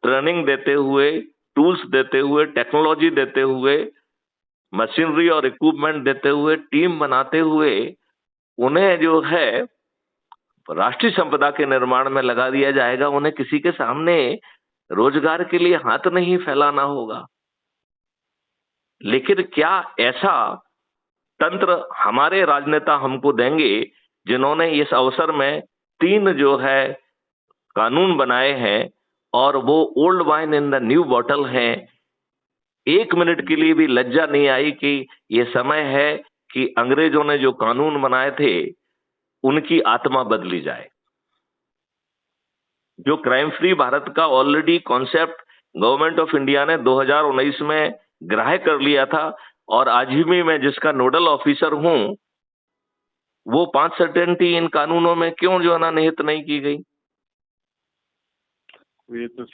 Training देते हुए, tools देते हुए, टेक्नोलॉजी देते हुए, मशीनरी और इक्विपमेंट देते हुए, टीम बनाते हुए उन्हें जो है राष्ट्रीय संपदा के निर्माण में लगा दिया जाएगा। उन्हें किसी के सामने रोजगार के लिए हाथ नहीं फैलाना होगा। लेकिन क्या ऐसा तंत्र हमारे राजनेता हमको देंगे, जिन्होंने इस अवसर में 3 जो है कानून बनाए हैं और वो old wine in the new bottle हैं। 1 मिनट के लिए भी लज्जा नहीं आई कि ये समय है कि अंग्रेजों ने जो कानून बनाए थे उनकी आत्मा बदली जाए। जो क्राइम फ्री भारत का already concept government of India ने 2019 में ग्राह्य कर लिया था, और आज ही में मैं जिसका नोडल ऑफिसर हूं, वो 5 सर्टेनिटी इन कानूनों में क्यों जो है ना निहित नहीं की गई? ये तो